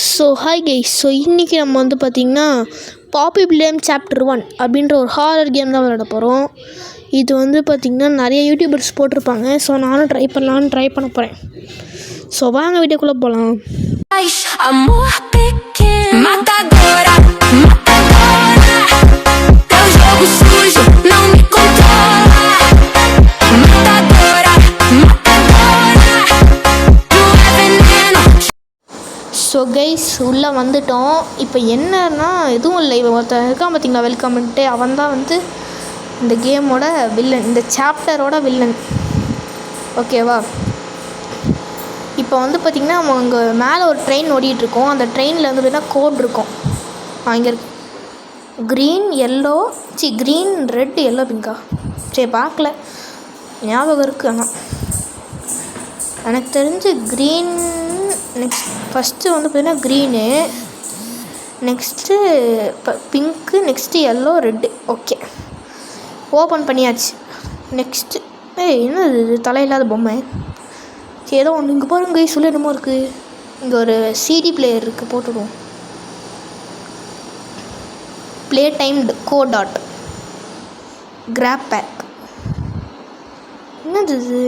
So hi guys. So இன்றைக்கி நம்ம வந்து பார்த்திங்கன்னா பாப்பி பிளேம் சாப்டர் 1 அப்படின்ற ஒரு ஹாரர் கேம் தான் விளையாட போகிறோம். இது வந்து பார்த்திங்கன்னா நிறைய யூடியூபர்ஸ் போட்டிருப்பாங்க. ஸோ நானும் ட்ரை பண்ண போகிறேன். ஸோ வாங்க வீடியோக்குள்ளே போகலாம். ஸோ கைஸ் உள்ளே வந்துட்டோம். இப்போ என்னன்னா எதுவும் இல்லை, இவன் ஒருத்தன் இருக்கான் பார்த்திங்களா, வெல்கம்ன்ட்டு. அவன் தான் வந்து இந்த கேமோட வில்லன், இந்த சாப்டரோட வில்லன். ஓகேவா? இப்போ வந்து பார்த்திங்கன்னா அவங்க அங்கே மேலே ஒரு ட்ரெயின் ஓடிட்டுருக்கோம். அந்த ட்ரெயினில் வந்து பார்த்திங்கன்னா கோட் இருக்கும். இங்கே இருக்கு க்ரீன் ரெட் எல்லோ பிங்கா, சரி பார்க்கல, ஞாபகம் இருக்குது. ஆனால் எனக்கு தெரிஞ்சு க்ரீன். நெக்ஸ்ட் ஃபஸ்ட்டு வந்து பார்த்திங்கன்னா green, next pink, next yellow, red. Okay, open பண்ணியாச்சு. நெக்ஸ்ட்டு என்னது இது, தலையில்லாத பொம்மை. சரி ஏதோ ஒன்று இங்கே பாருங்க, சொல்லி என்னமோ இருக்குது. இங்கே ஒரு சிடி பிளேயர் இருக்குது, போட்டுடுவோம். Playtime co grab pack. என்னது இது?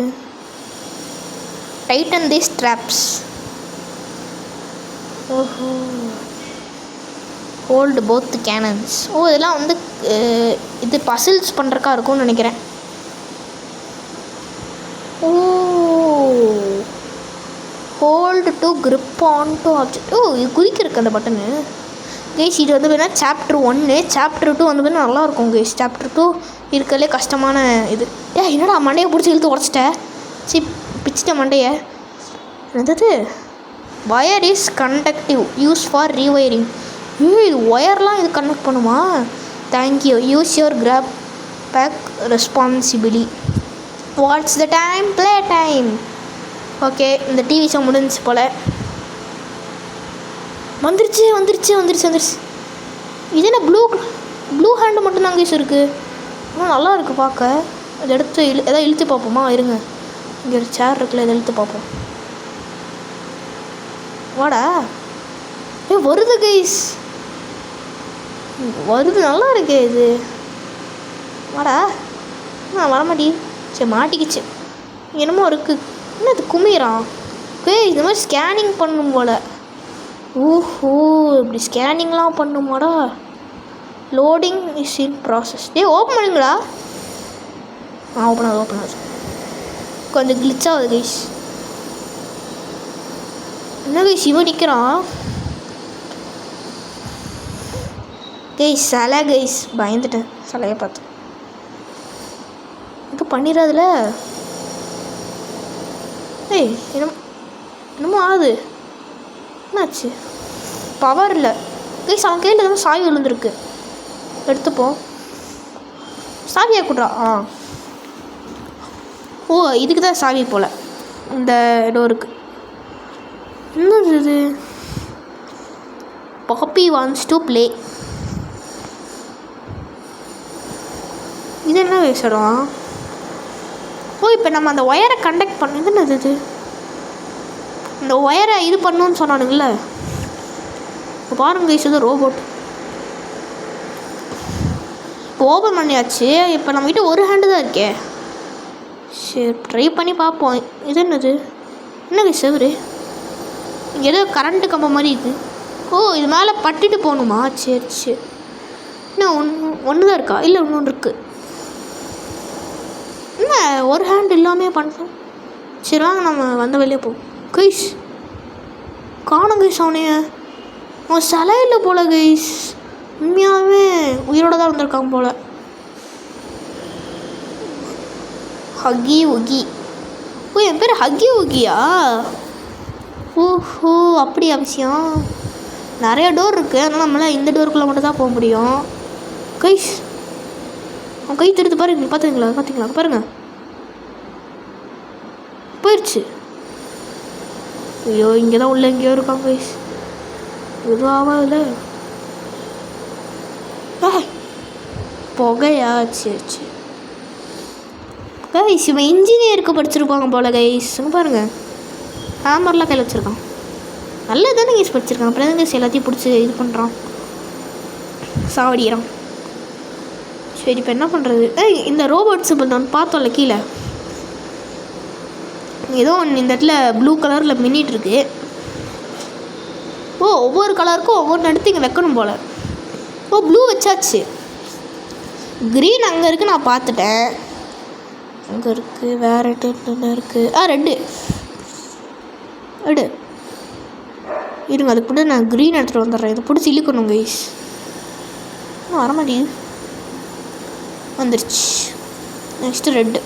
Tighten the straps. ஓஹோ, ஹோல்டு போத் கேனன்ஸ். இதெல்லாம் வந்து இது பசில்ஸ் பண்ணுறக்கா இருக்கும்னு நினைக்கிறேன். Hold to grip on to object. இது குதிக்கிருக்கு அந்த பட்டனு. கைஸ் இது வந்து பார்த்தீங்கன்னா சாப்டர் 1. சாப்டர் 2 வந்து பார்த்தீங்கன்னா நல்லாயிருக்கும் கைஸ். சாப்டர் 2 இருக்கிறதுலே கஷ்டமான இது. என்னடா மண்டையை பிடிச்சி இழுத்து உடச்சிட்டேன், பிச்சிட்ட மண்டையை. என்னது? Wire is conductive, use for rewiring. இது ஒயர்லாம் இது கனெக்ட் பண்ணுமா? Thank you, use your grab bag responsibly. What's the time? Play time. Okay, இந்த டிவி ஷோ முடிஞ்சிச்சு போல். வந்துருச்சு. இது என்ன ப்ளூ ஹேண்டு மட்டும்தான் கைஸ் இருக்குது. ஆனால் நல்லா இருக்குது பார்க்க. அதை எடுத்து எதாவது இழுத்து பார்ப்போமா? இருங்க, இங்கே ஒரு சேர் இருக்குல்ல, இதை இழுத்து பார்ப்போம். வாடா, வருது கைஸ், வருது, நல்லா இருக்கே இது. வாடா, வரமாட்டி. சரி மாட்டிக்கிச்சு. என்னமோ இருக்குது. என்ன இது குமிறான்? இந்த மாதிரி ஸ்கேனிங் பண்ணும் போல். ஓஹோ, இப்படி ஸ்கேனிங்லாம் பண்ணுமாடா. Loading is in process. Open பண்ணுங்களா? ஓப்பன் ஆகுது. கொஞ்சம் கிளிச் ஆகுது கைஸ். என்ன கைஸ் இவன் நிற்கிறான்? கைஸ் சிலை கைஸ், பயந்துட்டேன் சிலையை பார்த்து. இது பண்ணிடாதுல. என்னமோ ஆகுது. என்னாச்சு? பவர் இல்லை கைஸ். அவன் கையில் எதுவும் சாவி விழுந்துருக்கு. எடுத்துப்போம். சாவியா கூட்றா. இதுக்கு தான் சாவி போல் இந்த டோருக்கு. என்னது இது? பாப்பி வாண்ட்ஸ் டு ப்ளே. இது என்ன பேசுகிறோம்? இப்போ நம்ம அந்த ஒயரை கண்டக்ட் பண்ண. இது என்னது இது? இந்த ஒயரை இது பண்ணணும்னு சொன்னானுங்கள. இப்போ பாருங்க கைஸ், இது ரோபோட். இப்போ ஓப்பன் பண்ணியாச்சு. இப்போ நம்மகிட்ட ஒரு ஹேண்டு தான் இருக்கே. சரி ட்ரை பண்ணி பார்ப்போம். இது என்னது? என்ன கைஸ் செவரு? இங்கே ஏதோ கரண்ட்டு கம்பம் மாதிரி இருக்குது. இது மேலே பட்டுட்டு போகணுமா? சரி. இன்னும் ஒன்று தான் இருக்கா? இல்லை இன்னொன்று இருக்குது. என்ன ஒரு ஹேண்ட் இல்லாமே பண்ணுறோம். சரி வாங்க நம்ம வந்த வெளியே போவோம். கைஸ் காணும் கைஸ், அவன் சிலை இல்லை போல கைஸ். உண்மையாகவே உயிரோடு தான் வந்திருக்காங்க போல். ஹக்கி உகி. என் பேர் ஹக்கி உகியா? ஓஹோ, அப்படியா விஷயம். நிறைய டோர் இருக்குது, அதனால் நம்மளால் இந்த டோருக்குள்ளே மட்டும் தான் போக முடியும். கைஸ் அவன் கை தெரிஞ்சு பாருங்க, பார்த்தீங்களா பாருங்க, போயிடுச்சு. ஐயோ, இங்கே தான் உள்ள எங்கேயோ இருக்காங்க கைஸ். எதுவும் ஆகாதுல்ல. புகையா? சரி கைஸ், இவன் இன்ஜினியருக்கு படிச்சிருப்பாங்க போல கைஸ். பாருங்க, ஹேமர்லாம் கையில் வச்சுருக்கான். நல்லது தானே கைஸ் படிச்சிருக்கான். அப்புறம் தான் கைஸ் எல்லாத்தையும் பிடிச்சி இது பண்ணுறான், சாவடிக்கிறான். சரி இப்போ என்ன பண்ணுறது? இந்த ரோபோட் சிம்பிள் நான் பார்த்தோம்ல கீழே, ஏதோ ஒன்று இந்த இடத்துல ப்ளூ கலரில் மின்னிட்டுருக்கு. ஓ, ஒவ்வொரு கலருக்கும் ஒவ்வொன்று எடுத்து இங்கே வைக்கணும் போல். ஓ, ப்ளூ வச்சாச்சு. க்ரீன் அங்கே இருக்குது, நான் பார்த்துட்டேன். அங்கே இருக்குது. வேறு என்ன இருக்குது? ரெட்டு எடு. இருங்க, அதுக்கு கூட நான் க்ரீன் எடுத்துகிட்டு வந்துடுறேன். இதை பிடிச்சி இழுக்கணும் கைஸ். வரமாட்டேங்குது. வந்துருச்சு. Next red.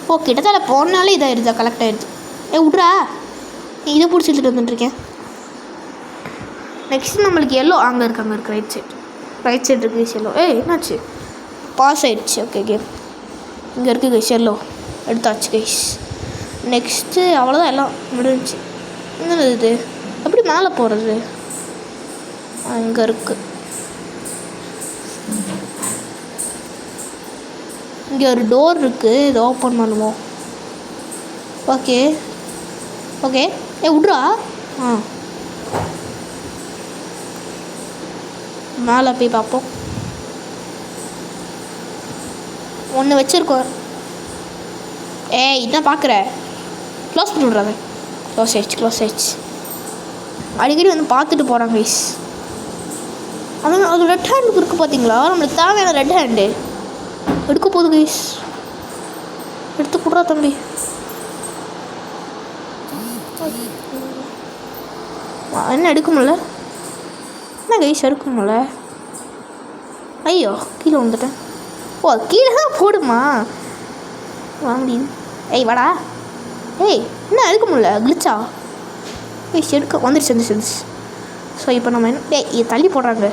ஓ, கிட்டத்தட்ட போனாலே இதாகிடுதா, கலெக்ட் ஆகிடுது. விட்றா, இதை பிடிச்சி இழுத்துட்டு வந்துட்டுருக்கேன். நெக்ஸ்ட்டு நம்மளுக்கு எல்லோ. அங்கே இருக்குது ரைட் சைடு இருக்குது கைஸ் எல்லோ. என்னாச்சு? பாஸ் ஆகிடுச்சு. Okay game. இங்கே இருக்குது கைஸ் எல்லோ. எடுத்தாச்சு கைஸ். நெக்ஸ்ட்டு அவ்வளோதான், எல்லாம் முடிஞ்சிச்சு. என்னது இது? எப்படி மேலே போகிறது? அங்கே இருக்குது. இங்கே ஒரு டோர் இருக்குது, இதை ஓப்பன் பண்ணுவோம். Okay okay. விட்றா. மேலே போய் பார்ப்போம். ஒன்று வச்சுருக்கோம். இதான் பார்க்குற. க்ளோஸ் பண்ணி விட்றாங்க. க்ளோஸ் ஆயிடுச்சு. அடிக்கடி வந்து பார்த்துட்டு போகிறாங்க கைஸ். அது ரெட் ஹேண்டுக்கு இருக்குது பார்த்தீங்களா? நம்மளுக்கு தேவையான ரெட் ஹேண்டு எடுக்க போகுது கைஸ். எடுத்து கொடுறா தம்பி. என்ன எடுக்க முடியல? என்ன கைஸ் எடுக்க முடியல? ஐயோ, கீழே வந்துட்டேன். ஓ, கீழே தான் போடுமா? வாங்கி. வாடா. என்ன எடுக்க முடியல? கிளிச்சா? எடுக்க வந்துருச்சு. ஸோ இப்போ நம்ம என்ன இது தள்ளி போடுறாங்க.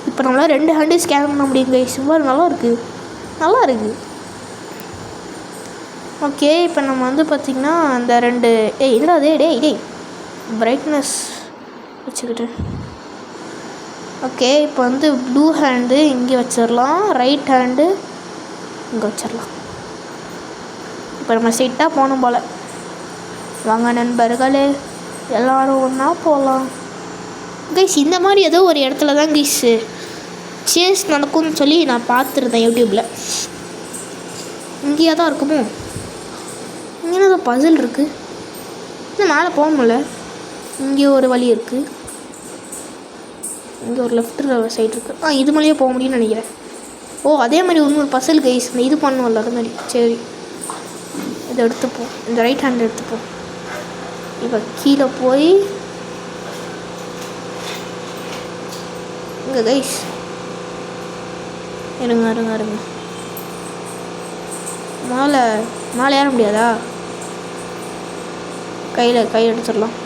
இப்போ நம்மளால் 2 ஹேண்டு ஸ்கேன் பண்ண முடியும் கைஸ். சும்மா நல்லா இருக்குது. ஓகே, இப்போ நம்ம வந்து பார்த்திங்கன்னா அந்த 2 என்னடா டேய் பிரைட்னஸ் வச்சுக்கிட்டேன். ஓகே, இப்போ வந்து ப்ளூ ஹேண்டு இங்கே வச்சிடலாம், ரைட் ஹேண்டு இங்கே வச்சிடலாம். இப்போ நம்ம ஸ்ட்ரெயிட்டாக போகணும் போல். வாங்க நண்பர்களே, எல்லோரும் ஒன்றா போகலாம் கைஸ். இந்த மாதிரி ஏதோ ஒரு இடத்துல தான் கைஸ் சேஸ் நடக்கும்னு சொல்லி நான் பார்த்துருந்தேன் யூடியூப்பில். இங்கேயா தான் இருக்குமோ? இங்கே ஏதோ பசில் இருக்குது. இன்னும் மேலே போக முடியல. இங்கே ஒரு வழி இருக்குது. இங்கே ஒரு லெஃப்ட் சைடு இருக்குது. இது மாதிரியே போக முடியும்னு நினைக்கிறேன். அதே மாதிரி இன்னொரு பசில் கைஸ். இது பண்ணுவோம்ல அது மாதிரி. சரி, இதை எடுத்துப்போம். இந்த ரைட் ஹேண்ட் எடுத்துப்போம். இப்போ கீழே போய் இங்கே கைஸ் இருங்க. மேலே ஏற முடியாதா? கை எடுத்துடலாம்.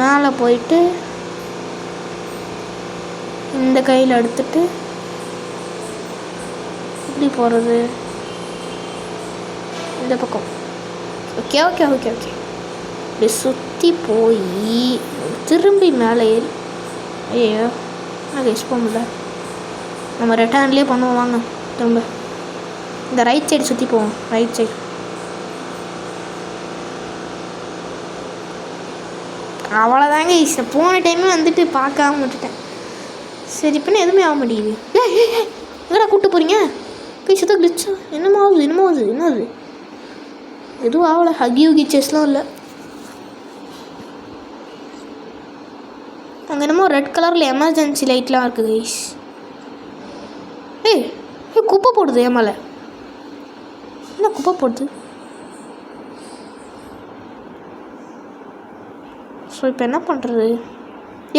மேலே போயிட்டு இந்த கையில் எடுத்துட்டு எப்படி போகிறது? இந்த பக்கம். ஓகே. இப்படி சுற்றி போய் திரும்பி மேலே ஏறி. ஐயோ, நான் கெஸ் பண்ண முடியல. நம்ம ரெட் ஹேண்ட்லேயே பண்ணுவோம். வாங்க திரும்ப இந்த ரைட் சைடு சுற்றி போவோம். Right side. அவ்வளோதாங்க. போன டைமே வந்துட்டு பார்க்காம விட்டுட்டேன். சரி, இப்போனா எதுவுமே ஆக மாட்டேங்குது. எங்கடா கூப்பிட்டு போகிறீங்க? சுத்த கிளிச்சா? என்னமோ ஆகுது. என்னது? எதுவும் ஆகலை. ஹகி செஸ்லாம் இல்லை. அங்கே என்னமோ ரெட் கலரில் எமர்ஜென்சி லைட்லாம் இருக்குது கைஸ். குப்பை போடுது என் மேலே. என்ன குப்பை போடுது? ஸோ இப்போ என்ன பண்ணுறது?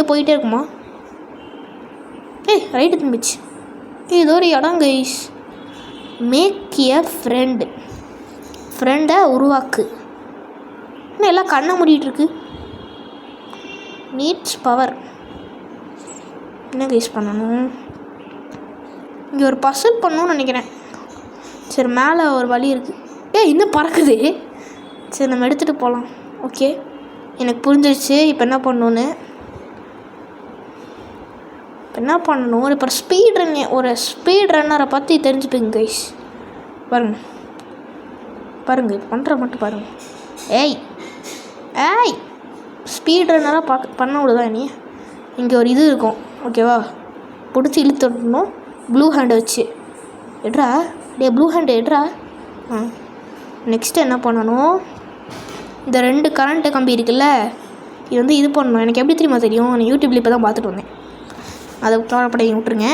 போயிட்டே இருக்குமா? ரைட்டு திரும்பிச்சு. இது ஒரு இடம் கைஸ். மேக் எ ஃப்ரெண்டை உருவாக்கு. இன்னும் எல்லாம் கண்ணை மூடிட்டுருக்கு. Needs power. என்ன கைஸ் பண்ணணும்? இங்கே ஒரு பசில் பண்ணணும்னு நினைக்கிறேன். சரி, மேலே ஒரு வழி இருக்குது. இன்னும் பறக்குது. சரி, நம்ம எடுத்துகிட்டு போகலாம். ஓகே, எனக்கு புரிஞ்சிருச்சு இப்போ என்ன பண்ணணுன்னு. என்ன பண்ணணும்? இப்போ ஒரு ஸ்பீட் ரன்னரை பற்றி தெரிஞ்சுப்பீங்க கைஸ். பாருங்க இப்போ பண்ணுற மட்டும் பாருங்கள். ஸ்பீட் ரன்னராக பண்ண விடுதா நீ. இங்கே ஒரு இது இருக்கும் ஓகேவா, பிடிச்சி இழுத்துடணும் ப்ளூ ஹேண்டை வச்சு. எட்ரா ப்ளூ ஹேண்டு எட்ரா. நெக்ஸ்ட்டு என்ன பண்ணணும், இந்த 2 கரண்ட்டு கம்பி இருக்குல்ல, இது இது பண்ணணும். எனக்கு எப்படி தெரியுமா தெரியும், நான் யூடியூப்பில் இப்போ தான் பார்த்துட்டு வந்தேன், அதை கவலைப்படையை விட்டுருங்க.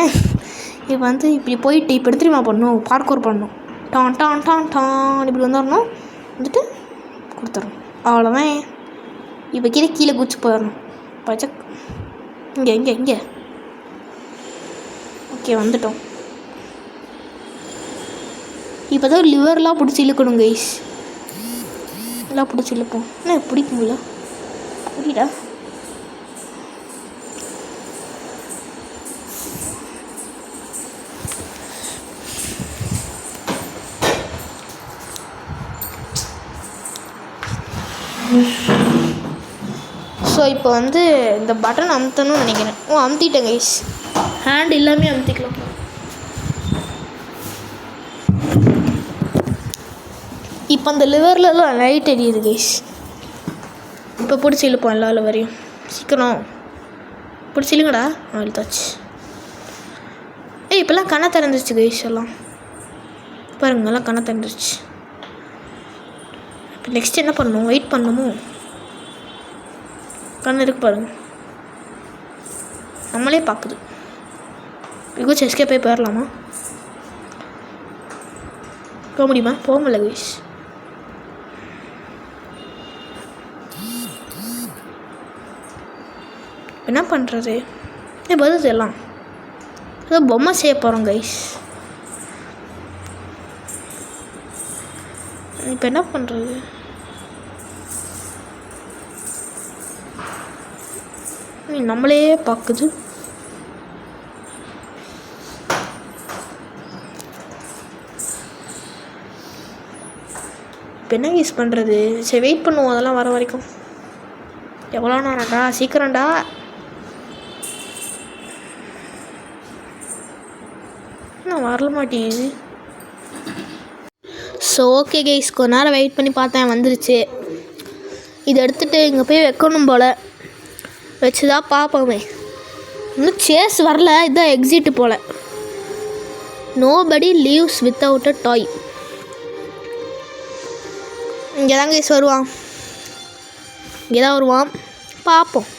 இப்போ இப்படி போயிட்டு இப்போ எடுத்து தெரியுமா பண்ணணும், பார்க்கோர் பண்ணணும். டான் டான் டான் டான் இப்படி வந்துடணும், வந்துட்டு கொடுத்துடணும், அவ்வளோதான். இப்போ கீழே குச்சி போயிடணும். பச்சக் இங்கே ஓகே வந்துட்டோம். இப்போ தான் லிவர்லாம் பிடிச்சி இழுக்கணும் கைஸ், எல்லாம் பிடிச்சி இழுப்போம். என்ன பிடிக்கும்ல புரியடா. ஸோ இப்போ இந்த பட்டன் அமுத்தணும்னு நினைக்கிறேன். அமுத்திட்டேன் கைஸ், ஹேண்ட் எல்லாமே அமுத்திக்கலாம். இப்போ அந்த லிவர்லலாம் லைட் எரியுது கைஸ். இப்போ பிடிச்சி இழுப்போம் எல்லா லிவரையும், சீக்கிரம் பிடிச்சி இழுங்கடா. இழுத்தாச்சு. இப்போல்லாம் கண்ணை திறந்துருச்சு கைஸ், எல்லாம் பாருங்க, எல்லாம் கண்ணை திறந்துருச்சு. இப்போ நெக்ஸ்ட் என்ன பண்ணணும், வெயிட் பண்ணணுமோ. கண் இருக்கு பாருங்க, நம்மளே பார்க்குது. இப்போ செஸ்கே போய் போயிடலாமா, போக முடியுமா, போக முடியல கைஸ். என்ன பண்ணுறது, பதில் எல்லாம் ஏதோ பொம்மை செய்ய போகிறோம் கைஸ். இப்போ என்ன பண்ணுறது, நம்மளே பார்க்குது. இப்போ என்ன யூஸ் பண்ணுறது, சரி வெயிட் பண்ணுவோம் அதெல்லாம் வர வரைக்கும். எவ்வளோ நேரம்டா, சீக்கிரம்டா. நான் வரல மாட்டேங்குது. ஸோ ஓகே கைஸ், கொஞ்ச நேரம் வெயிட் பண்ணி பார்த்தேன், வந்துருச்சு. இதை எடுத்துகிட்டு இங்கே போய் வைக்கணும் போல், வச்சு தான் பார்ப்போமே. இன்னும் சேஸ் வரல, இதுதான் எக்ஸிட்டு போல். Nobody leaves without a toy. இங்கே தான் கைஸ் வருவான், இங்கே தான் வருவான், பார்ப்போம்.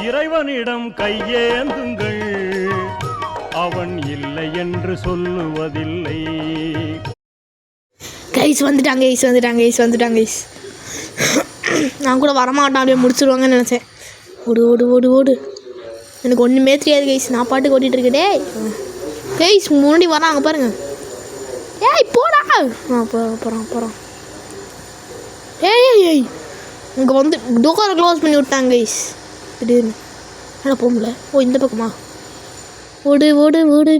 இறைவனிடம் கையேந்துங்கள், அவன் இல்லை என்று சொல்லுவதில்லை. கைஸ் வந்துட்டாங்க கைஸ். நான் கூட வரமாட்டான், அப்படியே முடிச்சிடுவாங்கன்னு நினச்சேன். ஓடு ஓடு ஓடு ஓடு, எனக்கு ஒன்றுமே தெரியாது கைஸ், நான் பாட்டுக்கு ஓட்டிகிட்டு இருக்கேன். கைஸ் முன்னாடி வராங்க பாருங்க. போடா. போகிறான். ஏய் இங்கே டோரை க்ளோஸ் பண்ணி விட்டாங்க கைஸ் திடீர்னு. ஆனால் போகல. இந்த பக்கமா ஓடு ஓடு ஓடு,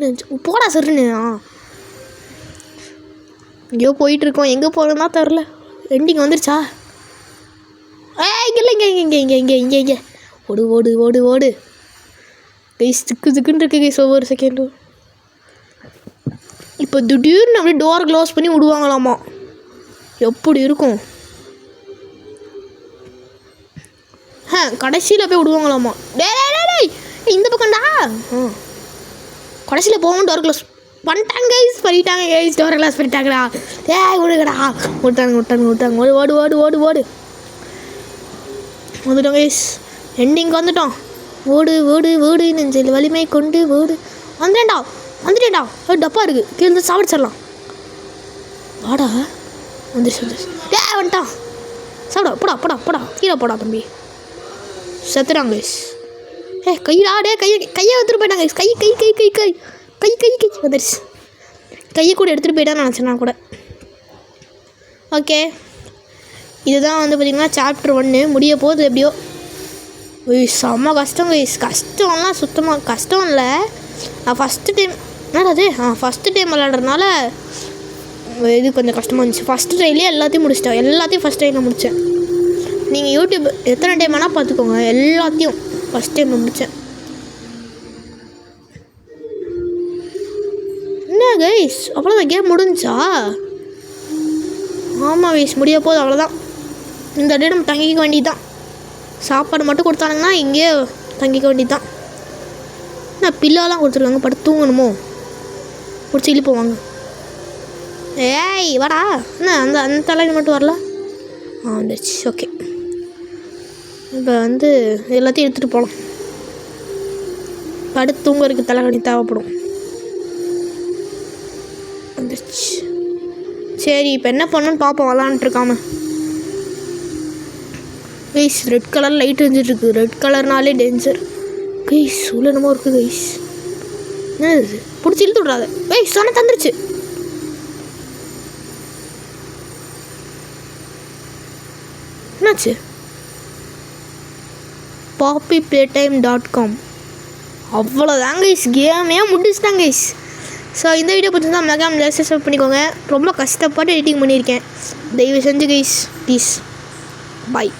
போடா சரிண்ணே. எங்கேயோ போயிட்டுருக்கோம், எங்கே போகிறோன்னா தெரில. எண்டிங் வந்துருச்சா? இங்கே ஓடு ஓடு ஓடு ஓடு கைஸ். திக்குன்னு இருக்கு கைஸ் ஒவ்வொரு செகண்டும். இப்போ திடீர்னு அப்படியே டோரை க்ளோஸ் பண்ணி விடுவாங்களாமா, எப்படி இருக்கும்? கடைசியில் போய் விடுவாங்களாமா. டேய் இந்த பக்கம்டா. கடைசியில் போவோம், டோர் க்ளோஸ் பண்ணிட்டாங்க கைஸ், டோரை க்ளோஸ் பண்ணிட்டாங்கடா. விடுங்கடா. விட்டாங்க. ஓடு ஓடு ஓடு ஓடு. வந்துட்டோம் கைஸ், எண்டிங் வந்துட்டோம். ஓடு ஓடு ஓடு, நெஞ்சில் வலிமை கொண்டு ஓடு. வந்துட்டேன்டா. டப்பா இருக்குது, கீழே சாப்பிடச்சிடலாம். வாடா, வந்துருச்சு. வந்துட்டான். சாப்பிடா. போடா கீழே போடா தம்பி. செத்துறாங்க கைஸ். கையா கையை எடுத்துகிட்டு போயிட்டாங்க கைஸ். கை வந்துருச்சு. கையை கூட எடுத்துகிட்டு போயிட்டான்னு நினச்சேன் நான் கூட. ஓகே, இதுதான் பார்த்திங்கன்னா சாப்டர் 1 முடிய போகுது எப்படியோ. செம்ம கஷ்டம் கைஸ். கஷ்டம்லாம் சுத்தமாக கஷ்டம் இல்லை. நான் ஃபஸ்ட்டு டைம் விளாட்றதுனால இது கொஞ்சம் கஷ்டமாக இருந்துச்சு. ஃபஸ்ட்டு ட்ரைலேயே எல்லாத்தையும் ஃபஸ்ட் ட்ரையில் முடித்தேன். நீங்கள் யூடியூப் எத்தனை டைம் வேணால் பார்த்துக்கோங்க, எல்லாத்தையும் ஃபஸ்ட் டைம் முடித்தேன். என்ன கைஸ், அவ்வளோதான் கேம் முடிஞ்சா? ஆமாம் கைஸ், முடிய போகுது, அவ்வளோதான். இந்த இடம் நம்ம தங்கிக்க வேண்டியது தான். சாப்பாடு மட்டும் கொடுத்தானுங்கன்னா இங்கேயே தங்கிக்க வேண்டியது தான். நான் பில்லாலாம் கொடுத்துருக்காங்க, படுத்து தூங்கணுமோ? பிடிச்சி இழுப்பு வாங்க. ஏய் வாடா, என்ன அந்த அந்த தலையில் மட்டும் வரல? வந்துடுச்சு. ஓகே, இப்போ வந்து எல்லாத்தையும் எடுத்துகிட்டு போகலாம். படுத்து தூங்குறதுக்கு தலைக்கணி தேவைப்படும். வந்துடுச்சு. சரி, இப்போ என்ன பண்ணணுன்னு பார்ப்போம். விளாண்டுருக்காம கைஸ், ரெட் கலர் லைட் எரிஞ்சிட்ருக்கு. ரெட் கலர்னாலே டேஞ்சர் கைஸ். உள்ள என்னமோ இருக்குது கைஸ். என்ன இது? பிடிச்சி இழுத்து விட்றாத கைஸ். சொன்ன தந்துருச்சு. என்னாச்சு? poppyplaytime.com. அவ்வளோதான் கைஸ், கேமே முடிச்சுட்டாங்க கைஸ். ஸோ இந்த வீடியோ பிடிச்சிருந்தா மறக்காம சப்ஸ்கிரைப் பண்ணிக்கோங்க. ரொம்ப கஷ்டப்பட்டு எடிட்டிங் பண்ணியிருக்கேன். தயவு செஞ்சு கைஸ் ப்ளீஸ். பாய்.